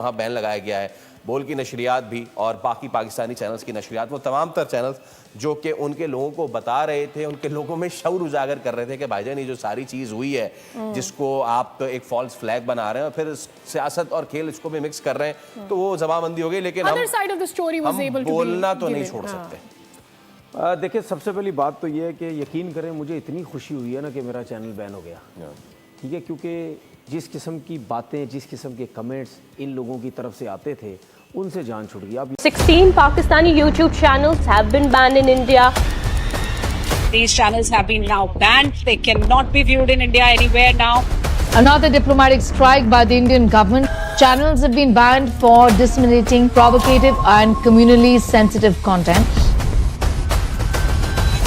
वहाँ बैन लगाया गया है। बोल की नशरियात भी और बाकी पाकिस्तानी चैनल्स की नशरियात, वो तमाम तर चैनल्स जो कि उनके लोगों को बता रहे थे, उनके लोगों में शऊर उजागर कर रहे थे कि भाईजान ये जो सारी चीज़ हुई है, जिसको आप तो एक फॉल्स फ्लैग बना रहे हैं और फिर सियासत और खेल इसको भी मिक्स कर रहे हैं, तो वो जमाबंदी हो गई। लेकिन हम बोलना तो नहीं छोड़ सकते। देखिए, सबसे पहली बात तो ये है कि यकीन करें, मुझे इतनी खुशी हुई है ना कि मेरा चैनल बैन हो गया। ठीक है, क्योंकि जिस किस्म की बातें, जिस किस्म के कमेंट्स इन लोगों की तरफ से आते थे, उनसे जान छूट गई। अब 16 Pakistani YouTube channels have been banned in India. These channels have been now banned. They cannot be viewed in India anywhere now. Another diplomatic strike by the Indian government. Channels have been banned for disseminating provocative and communally sensitive content.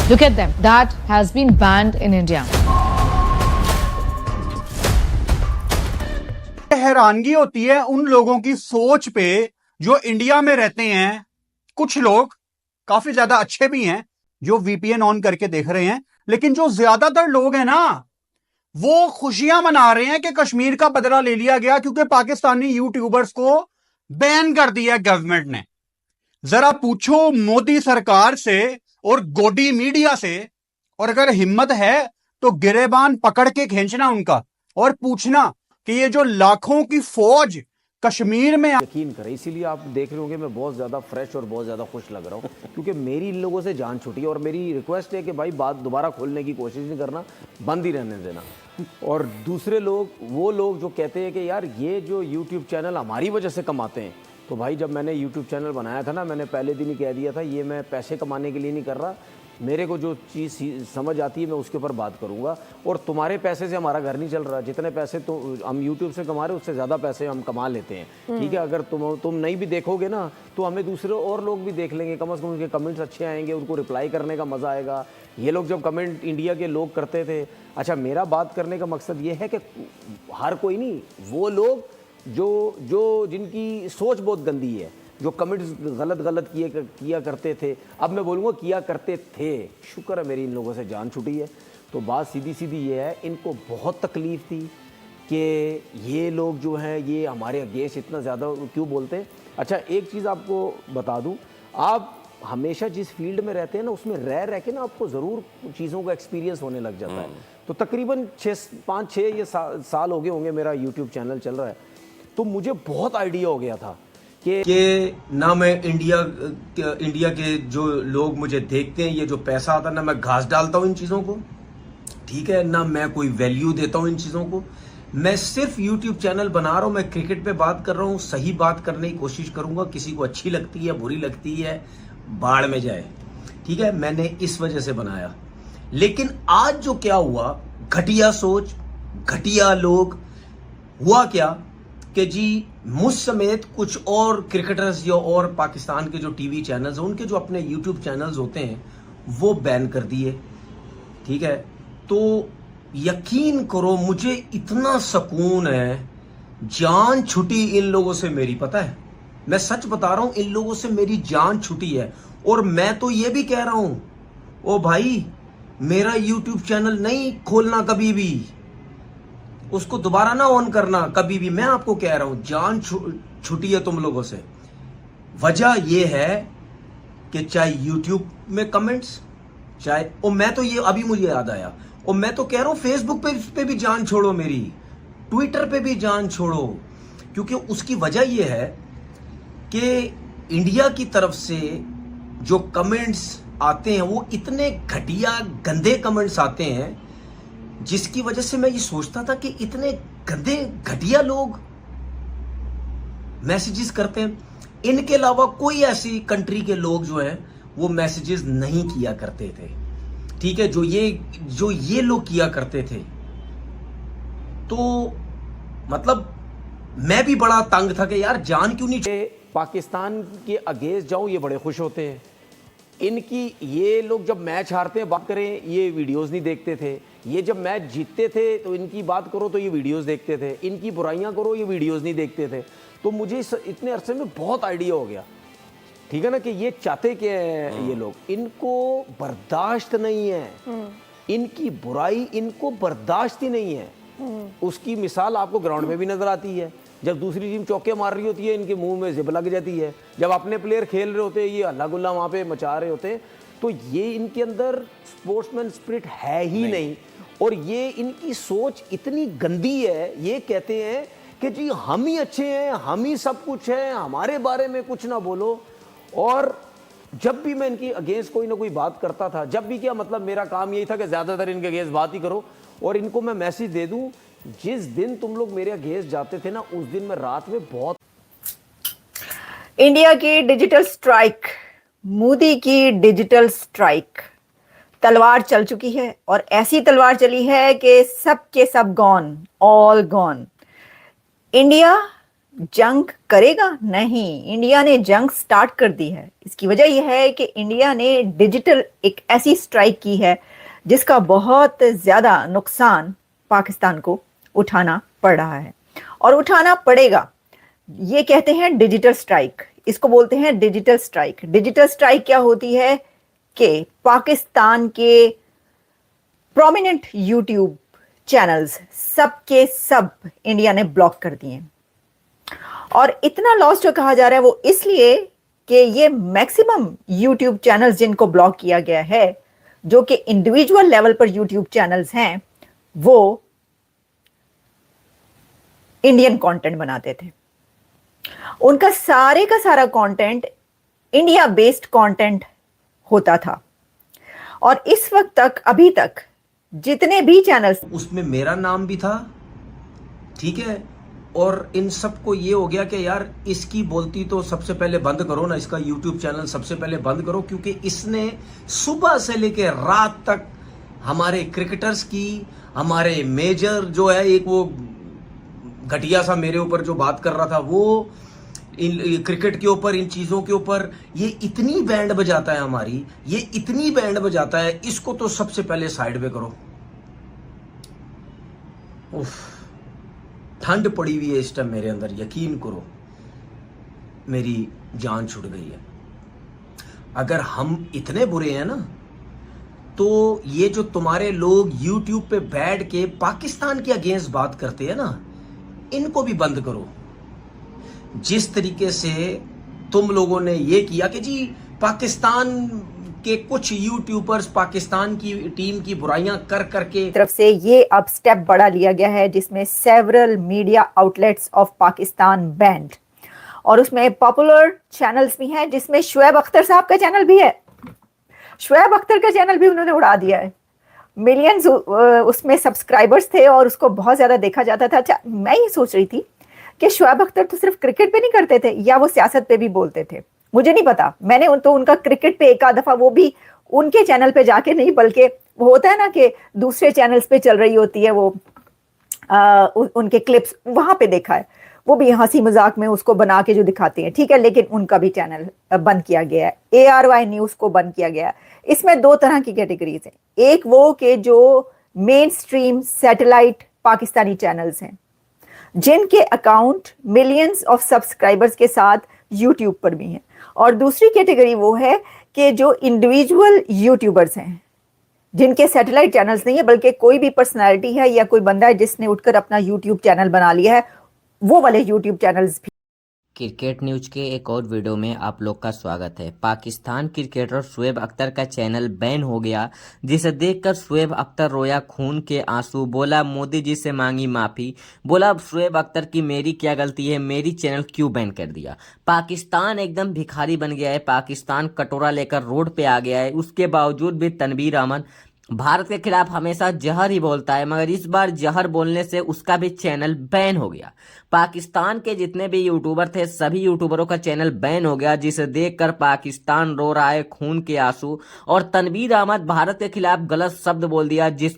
Look at them. That has been banned in India. हैरानगी होती है उन लोगों की सोच पे जो India में रहते हैं। कुछ लोग काफी ज्यादा अच्छे भी हैं जो वीपीएन ऑन करके देख रहे हैं, लेकिन जो ज्यादातर लोग हैं ना, वो खुशियां मना रहे हैं कि कश्मीर का बदला ले लिया गया क्योंकि पाकिस्तानी यूट्यूबर्स को बैन कर दिया गवर्नमेंट ने। जरा पूछो मोदी सरकार से और गोडी मीडिया से, और अगर हिम्मत है तो गिरेबान पकड़ के खींचना उनका और पूछना कि ये जो लाखों की फौज कश्मीर में। यकीन करें, इसीलिए आप देख रहे होंगे मैं बहुत ज़्यादा फ्रेश और बहुत ज़्यादा खुश लग रहा हूँ, क्योंकि मेरी इन लोगों से जान छूटी है। और मेरी रिक्वेस्ट है कि भाई बात दोबारा खोलने की कोशिश नहीं करना, बंद ही रहने देना। और दूसरे लोग, वो लोग जो कहते हैं कि यार ये जो यूट्यूब चैनल हमारी वजह से कमाते हैं, तो भाई जब मैंने यूट्यूब चैनल बनाया था ना, मैंने पहले दिन ही कह दिया था ये मैं पैसे कमाने के लिए नहीं कर रहा। मेरे को जो चीज़ समझ आती है मैं उसके ऊपर बात करूंगा। और तुम्हारे पैसे से हमारा घर नहीं चल रहा। जितने पैसे तो हम यूट्यूब से कमा रहे हैं उससे ज़्यादा पैसे हम कमा लेते हैं। ठीक है, अगर तुम नहीं भी देखोगे ना तो हमें दूसरे और लोग भी देख लेंगे, कम से कम उनके कमेंट्स अच्छे आएंगे, उनको रिप्लाई करने का मज़ा आएगा। ये लोग जब कमेंट इंडिया के लोग करते थे, अच्छा मेरा बात करने का मकसद ये है कि हर कोई नहीं, वो लोग जो जिनकी सोच बहुत गंदी है, जो कमेंट्स गलत किया करते थे, अब मैं बोलूँगा किया करते थे, शुक्र है मेरी इन लोगों से जान छूटी है। तो बात सीधी सीधी ये है, इनको बहुत तकलीफ़ थी कि ये लोग जो हैं ये हमारे अगेंस्ट इतना ज़्यादा क्यों बोलते हैं। अच्छा एक चीज़ आपको बता दूँ, आप हमेशा जिस फील्ड में रहते हैं ना, उसमें रह के ना आपको ज़रूर चीज़ों का एक्सपीरियंस होने लग जाता है। तो तकरीबन 5-6 साल हो गए होंगे मेरा यूट्यूब चैनल चल रहा है, तो मुझे बहुत आइडिया हो गया था कि ना मैं इंडिया के जो लोग मुझे देखते हैं, ये जो पैसा आता है ना, मैं घास डालता हूँ इन चीज़ों को, ठीक है ना, मैं कोई वैल्यू देता हूँ इन चीज़ों को। मैं सिर्फ यूट्यूब चैनल बना रहा हूँ, मैं क्रिकेट पे बात कर रहा हूँ, सही बात करने की कोशिश करूंगा। किसी को अच्छी लगती है, बुरी लगती है, बाढ़ में जाए, ठीक है, मैंने इस वजह से बनाया। लेकिन आज जो क्या हुआ, घटिया सोच, घटिया लोग, हुआ क्या कि जी मुझ समेत कुछ और क्रिकेटर्स या और पाकिस्तान के जो टीवी चैनल्स हैं, उनके जो अपने यूट्यूब चैनल्स होते हैं वो बैन कर दिए। ठीक है, तो यकीन करो मुझे इतना सुकून है, जान छुटी इन लोगों से मेरी, पता है मैं सच बता रहा हूं, इन लोगों से मेरी जान छुटी है। और मैं तो ये भी कह रहा हूं, ओ भाई मेरा यूट्यूब चैनल नहीं खोलना कभी भी, उसको दोबारा ना ऑन करना कभी भी। मैं आपको कह रहा हूं जान छुटी है तुम लोगों से। वजह यह है कि चाहे यूट्यूब में कमेंट्स, चाहे, और मैं तो ये अभी मुझे याद आया, और मैं तो कह रहा हूं फेसबुक पे भी जान छोड़ो मेरी, ट्विटर पे भी जान छोड़ो, क्योंकि उसकी वजह यह है कि इंडिया की तरफ से जो कमेंट्स आते हैं वो इतने घटिया गंदे कमेंट्स आते हैं, जिसकी वजह से मैं ये सोचता था कि इतने गंदे घटिया लोग मैसेजेस करते हैं। इनके अलावा कोई ऐसी कंट्री के लोग जो हैं वो मैसेजेस नहीं किया करते थे, ठीक है, जो ये लोग किया करते थे। तो मतलब मैं भी बड़ा तंग था कि यार जान क्यों नहीं। पाकिस्तान के अगेंस्ट जाऊं ये बड़े खुश होते हैं। इनकी ये लोग जब मैच हारते हैं बात करें, ये वीडियोस नहीं देखते थे। ये जब मैच जीतते थे तो इनकी बात करो तो ये वीडियोस देखते थे, इनकी बुराइयां करो ये वीडियोस नहीं देखते थे। तो मुझे इतने अरसे में बहुत आइडिया हो गया, ठीक है ना, कि ये चाहते क्या है ये लोग, इनको बर्दाश्त नहीं है, इनकी बुराई इनको बर्दाश्त ही नहीं है। उसकी मिसाल आपको ग्राउंड में भी नजर आती है। जब दूसरी टीम चौके मार रही होती है इनके मुंह में जिप लग जाती है, जब अपने प्लेयर खेल रहे होते हैं ये हल्ला गुल्ला वहाँ पे मचा रहे होते हैं। तो ये इनके अंदर स्पोर्ट्समैन स्पिरिट है ही नहीं। और ये इनकी सोच इतनी गंदी है, ये कहते हैं कि जी हम ही अच्छे हैं, हम ही सब कुछ है, हमारे बारे में कुछ ना बोलो। और जब भी मैं इनकी अगेंस्ट कोई ना कोई बात करता था, जब भी क्या मतलब मेरा काम यही था कि ज़्यादातर इनके अगेंस्ट बात ही करो और इनको मैं मैसेज दे दूं, जिस दिन तुम लोग मेरे अगेंस्ट जाते थे ना उस दिन मैं रात में बहुत। इंडिया की डिजिटल स्ट्राइक, मोदी की डिजिटल स्ट्राइक, तलवार चल चुकी है और ऐसी तलवार चली है कि सब के सब गॉन, ऑल गॉन। इंडिया जंग करेगा? नहीं, इंडिया ने जंग स्टार्ट कर दी है। इसकी वजह यह है कि इंडिया ने डिजिटल एक ऐसी स्ट्राइक की है जिसका बहुत ज़्यादा नुकसान पाकिस्तान को उठाना पड़ रहा है और उठाना पड़ेगा। ये कहते हैं डिजिटल स्ट्राइक, इसको बोलते हैं डिजिटल स्ट्राइक। डिजिटल स्ट्राइक क्या होती है कि पाकिस्तान के प्रोमिनेंट यूट्यूब चैनल्स सब के सब इंडिया ने ब्लॉक कर दिए और इतना लॉस जो कहा जा रहा है वो इसलिए कि ये मैक्सिमम यूट्यूब चैनल्स जिनको ब्लॉक किया गया है, जो कि इंडिविजुअल लेवल पर यूट्यूब चैनल्स हैं, वो इंडियन कंटेंट बनाते थे। उनका सारे का सारा कंटेंट इंडिया बेस्ड कंटेंट होता था और इस वक्त तक, अभी तक जितने भी चैनल्स, उसमें मेरा नाम भी था, ठीक है। और इन सबको ये हो गया कि यार इसकी बोलती तो सबसे पहले बंद करो ना, इसका यूट्यूब चैनल सबसे पहले बंद करो, क्योंकि इसने सुबह से लेके रात तक हमारे क्रिकेटर्स की, हमारे मेजर जो है एक वो घटिया सा मेरे ऊपर जो बात कर रहा था वो इन क्रिकेट के ऊपर, इन चीज़ों के ऊपर ये इतनी बैंड बजाता है हमारी, ये इतनी बैंड बजाता है, इसको तो सबसे पहले साइड पे करो। उफ, ठंड पड़ी हुई है इस टाइम मेरे अंदर, यकीन करो मेरी जान छूट गई है। अगर हम इतने बुरे हैं ना, तो ये जो तुम्हारे लोग YouTube पे बैठ के पाकिस्तान के अगेंस्ट बात करते हैं ना, इनको भी बंद करो। जिस तरीके से तुम लोगों ने ये किया कि जी पाकिस्तान के कुछ यूट्यूबर्स पाकिस्तान की टीम की बुराइयां कर करके तरफ से ये अब स्टेप बढ़ा लिया गया है जिसमें several media outlets of Pakistan band, और उसमें पॉपुलर चैनल्स भी हैं जिसमें शुएब अख्तर साहब का चैनल भी है। शुएब अख्तर का चैनल भी उन्होंने उड़ा दिया है। मिलियंस उसमें सब्सक्राइबर्स थे और उसको बहुत ज्यादा देखा जाता था। अच्छा, मैं ये सोच रही थी कि शुएब अख्तर तो सिर्फ क्रिकेट पे नहीं करते थे या वो सियासत पे भी बोलते थे, मुझे नहीं पता। मैंने उनका क्रिकेट पे एक आध दफा, वो भी उनके चैनल पे जाके नहीं, बल्कि वो होता है ना कि दूसरे चैनल्स पे चल रही होती है वो उनके क्लिप्स, वहां पे देखा है। वो भी हंसी मजाक में उसको बना के जो दिखाते हैं, ठीक है, लेकिन उनका भी चैनल बंद किया गया है। ARY न्यूज को बंद किया गया है। इसमें दो तरह की कैटेगरीज हैं। एक वो कि जो main stream satellite Pakistani channels हैं जिनके अकाउंट मिलियंस ऑफ सब्सक्राइबर्स के साथ यूट्यूब पर भी हैं, और दूसरी कैटेगरी वो है कि जो इंडिविजुअल यूट्यूबर्स हैं जिनके सैटेलाइट चैनल्स नहीं है, बल्कि कोई भी पर्सनालिटी है या कोई बंदा है जिसने उठकर अपना यूट्यूब चैनल बना लिया है, वो वाले यूट्यूब चैनल्स भी। क्रिकेट न्यूज के एक और वीडियो में आप लोग का स्वागत है। पाकिस्तान क्रिकेटर शुएब अख्तर का चैनल बैन हो गया, जिसे देखकर शुएब अख्तर रोया खून के आंसू, बोला मोदी जी से मांगी माफी, बोला शुएब अख्तर की मेरी क्या गलती है, मेरी चैनल क्यों बैन कर दिया। पाकिस्तान एकदम भिखारी बन गया है, पाकिस्तान कटोरा लेकर रोड पे आ गया है। उसके बावजूद भी तनवीर अहमद भारत के खिलाफ हमेशा जहर ही बोलता है, मगर इस बार जहर बोलने से उसका भी चैनल बैन हो गया। पाकिस्तान के जितने भी यूट्यूबर थे सभी यूट्यूबरों का चैनल बैन हो गया, जिसे देखकर पाकिस्तान रो रहा है खून के आंसू। और तनवीर अहमद भारत के खिलाफ गलत शब्द बोल दिया, जिस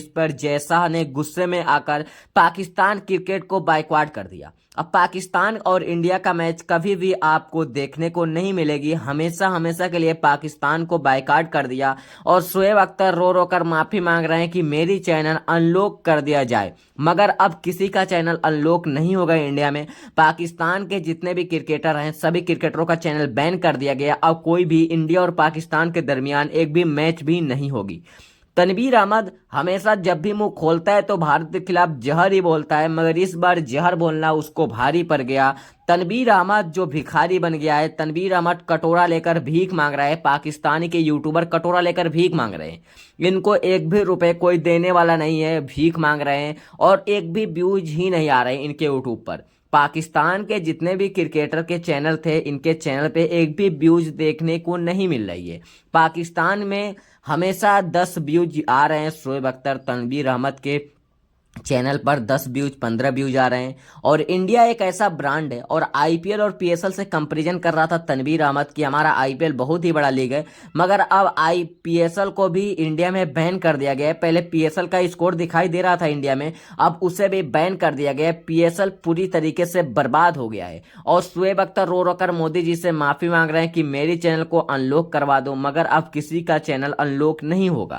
पर जय शाह ने गुस्से में आकर पाकिस्तान क्रिकेट को बाइकआउट कर दिया। अब पाकिस्तान और इंडिया का मैच कभी भी आपको देखने को नहीं मिलेगी, हमेशा के लिए पाकिस्तान को बाइकआउट कर दिया। और शुएब अख्तर रो रो कर माफी मांग रहे हैं कि मेरी चैनल अनलॉक कर दिया जाए, मगर अब किसी का चैनल अनलॉक नहीं होगा इंडिया में। पाकिस्तान के जितने भी क्रिकेटर हैं सभी क्रिकेटरों का चैनल बैन कर दिया गया। अब कोई भी इंडिया और पाकिस्तान के दरमियान एक भी मैच भी नहीं होगी। तनवीर अहमद हमेशा जब भी मुंह खोलता है तो भारत के खिलाफ जहर ही बोलता है, मगर इस बार जहर बोलना उसको भारी पड़ गया। तनवीर अहमद जो भिखारी बन गया है, तनवीर अहमद कटोरा लेकर भीख मांग रहा है। पाकिस्तानी के यूट्यूबर कटोरा लेकर भीख मांग रहे हैं, इनको एक भी रुपए कोई देने वाला नहीं है, भीख मांग रहे हैं और एक भी व्यूज ही नहीं आ रहे हैं इनके यूट्यूब पर। पाकिस्तान के जितने भी क्रिकेटर के चैनल थे, इनके चैनल पे एक भी व्यूज देखने को नहीं मिल रही है। पाकिस्तान में हमेशा 10 व्यूज आ रहे हैं शोएब अख्तर तनवीर अहमद के चैनल पर, 10 व्यूज 15 व्यूज आ रहे हैं। और इंडिया एक ऐसा ब्रांड है, और आईपीएल और पीएसएल से कंपैरिजन कर रहा था तनवीर अहमद कि हमारा आईपीएल बहुत ही बड़ा लीग है, मगर अब पीएसएल को भी इंडिया में बैन कर दिया गया है। पहले पीएसएल का स्कोर दिखाई दे रहा था इंडिया में, अब उसे भी बैन कर दिया गया है। पीएसएल पूरी तरीके से बर्बाद हो गया है। और शोएब अख्तर रो कर मोदी जी से माफी मांग रहे हैं कि मेरी चैनल को अनलॉक करवा दो, मगर अब किसी का चैनल अनलॉक नहीं होगा।